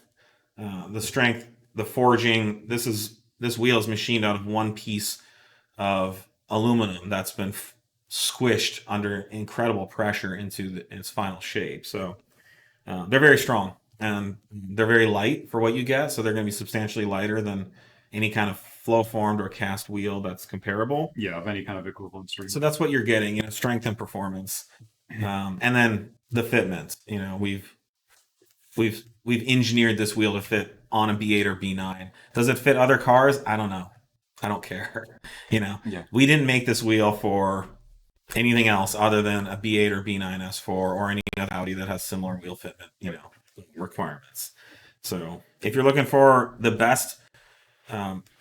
The strength, the forging. This wheel is machined out of one piece of aluminum that's been squished under incredible pressure into its final shape. So they're very strong, and they're very light for what you get. So they're going to be substantially lighter than any kind of flow formed or cast wheel that's comparable. Yeah, of any kind of equivalent string. So that's what you're getting, you know, strength and performance, and then the fitment. You know, we've engineered this wheel to fit on a B8 or B9. Does it fit other cars? I don't know. I don't care. You know, Yeah. we didn't make this wheel for anything else other than a B8 or B9 S4 or any other Audi that has similar wheel fitment, you know, requirements. So if you're looking for the best,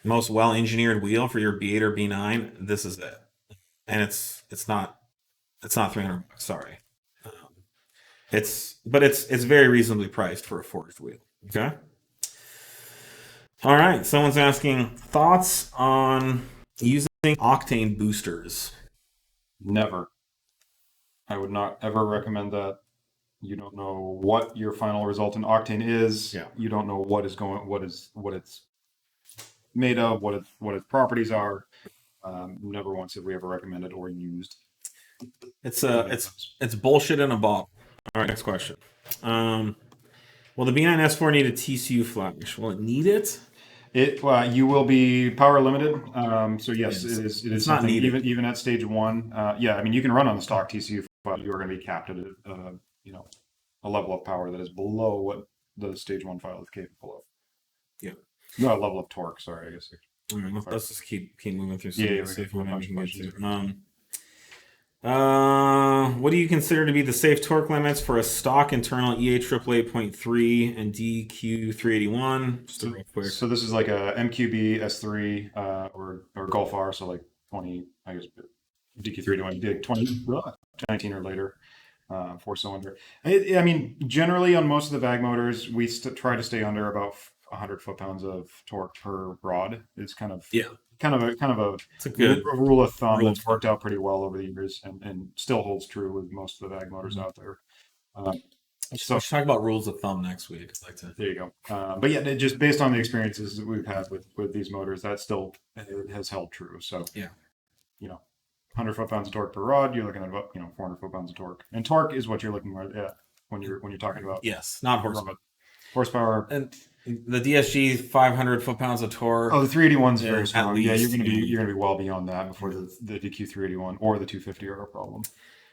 most well engineered wheel for your B8 or B9, this is it. And it's not $300. Sorry. It's very reasonably priced for a forged wheel. Okay. All right. Someone's asking thoughts on using octane boosters. Never. I would not ever recommend that. You don't know what your final result in octane is. Yeah. You don't know what it's made of, what its properties are. Never once have we ever recommended or used. It's bullshit in a bottle. All right, next question. Will the B9 S4 need a TCU flash? Will it need it? You will be power limited. So yes, it is. It is not something needed. even at stage 1. Yeah, I mean you can run on the stock TCU, but you are going to be capped at a level of power that is below what the stage 1 file is capable of. Yeah. No, a level of torque. Sorry, I guess. All right, let's just keep moving through. Yeah, See if we bunch can get of to. What do you consider to be the safe torque limits for a stock internal EA888.3 and DQ381? Just real quick. So this is like a MQB S3 or Golf R, so like 20, I guess DQ381 2019 or later. 4-cylinder. I mean, generally on most of the VAG motors, we try to stay under about 100 foot-pounds of torque per rod. It's kind of a It's a good rule of thumb that's worked out pretty well over the years, and still holds true with most of the VAG motors out there. So let's talk about rules of thumb next week. I'd like to. There you go. But yeah, just based on the experiences that we've had with these motors, that still has held true. So yeah, 100 foot-pounds of torque per rod, you're looking at about 400 foot-pounds of torque. And torque is what you're looking at when you're talking about not horsepower. Horsepower. And the DSG 500 foot-pounds of torque. Oh, the 381 is very strong. Least, yeah, you're gonna be well beyond that before the DQ 381 or the 250 are a problem.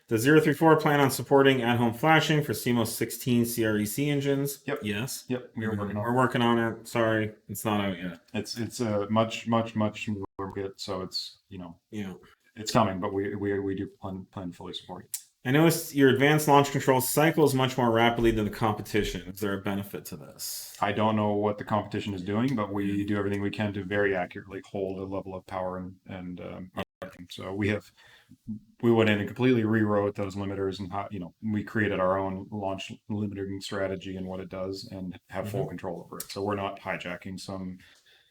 Does 034 plan on supporting at-home flashing for Simos 16 CREC engines? Yep. Yes. Yep. We're working on it. Sorry, it's not out yet. It's a much more market, so it's it's coming, but we do plan fully support it. I noticed your advanced launch control cycles much more rapidly than the competition. Is there a benefit to this? I don't know what the competition is doing, but we do everything we can to very accurately hold a level of power and so we have we went in and completely rewrote those limiters and how, we created our own launch limiting strategy and what it does and have full control over it. So we're not hijacking some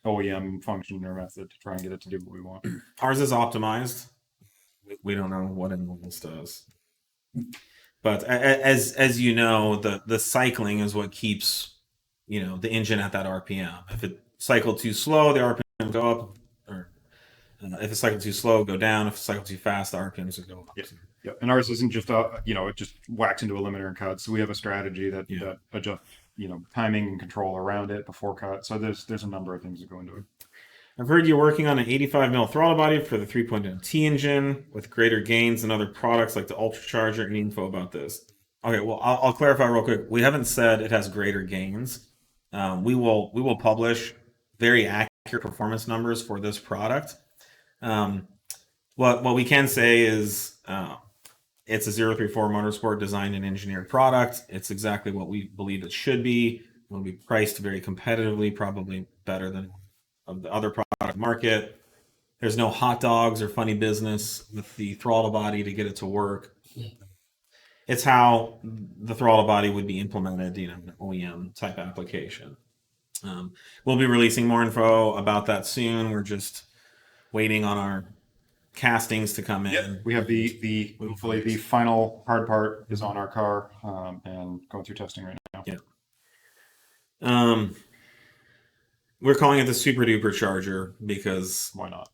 OEM function or method to try and get it to do what we want. Ours is optimized. We don't know what anyone else does. But as you know, the cycling is what keeps, the engine at that RPM. If it cycled too slow, the RPM go up, or if it cycled too slow, go down. If it cycled too fast, the RPMs would go up. Yeah. And ours isn't just it just whacks into a limiter and cuts. So we have a strategy that adjusts, timing and control around it before cut. So there's a number of things that go into it. I've heard you're working on an 85 mil throttle body for the 3.0T engine with greater gains than other products like the ultracharger. Any info about this? Okay, well, I'll clarify real quick. We haven't said it has greater gains. We will publish very accurate performance numbers for this product. What we can say is it's a 034 Motorsport designed and engineered product. It's exactly what we believe it should be. It will be priced very competitively, probably better than of the other product market. There's no hot dogs or funny business with the throttle body to get it to work. It's how the throttle body would be implemented, in an OEM type application. We'll be releasing more info about that soon. We're just waiting on our castings to come in. We have hopefully the final hard part is on our car and going through testing right now. Yeah. We're calling it the Super Duper Charger because why not?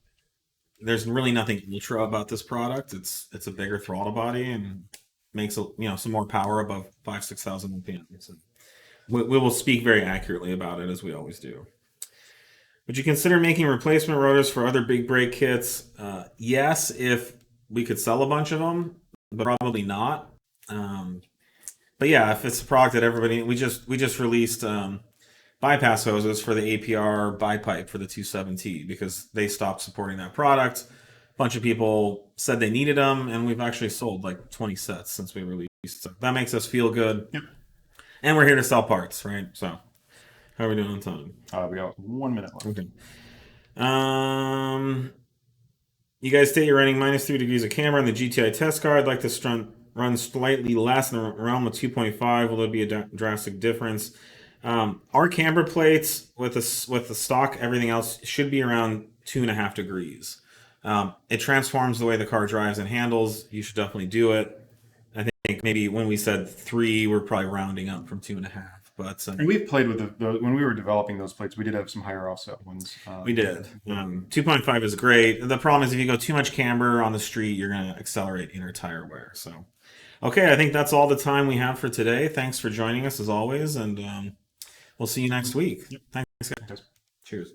There's really nothing ultra about this product. It's a bigger throttle body and makes some more power above 5,000-6,000 RPM. So we will speak very accurately about it as we always do. Would you consider making replacement rotors for other big brake kits? Yes, if we could sell a bunch of them, but probably not. But yeah, if it's a product that everybody, we just released bypass hoses for the APR bipipe for the 27T because they stopped supporting that product. A bunch of people said they needed them, and we've actually sold like 20 sets since we released. So that makes us feel good. Yep. And we're here to sell parts, right? So how are we doing on time? We got 1 minute left. Okay. You guys state you're running -3 degrees of camber on the GTI test car. I'd like this run slightly less in the realm of 2.5. Will there be a drastic difference? Our camber plates with the stock, everything else should be around 2.5 degrees. It transforms the way the car drives and handles. You should definitely do it. I think maybe when we said 3, we're probably rounding up from 2.5. But and we've played with when we were developing those plates, we did have some higher offset ones. We did. 2.5 is great. The problem is if you go too much camber on the street, you're going to accelerate inner tire wear. So, okay, I think that's all the time we have for today. Thanks for joining us as always, and we'll see you next week. Yep. Thanks, guys. Cheers.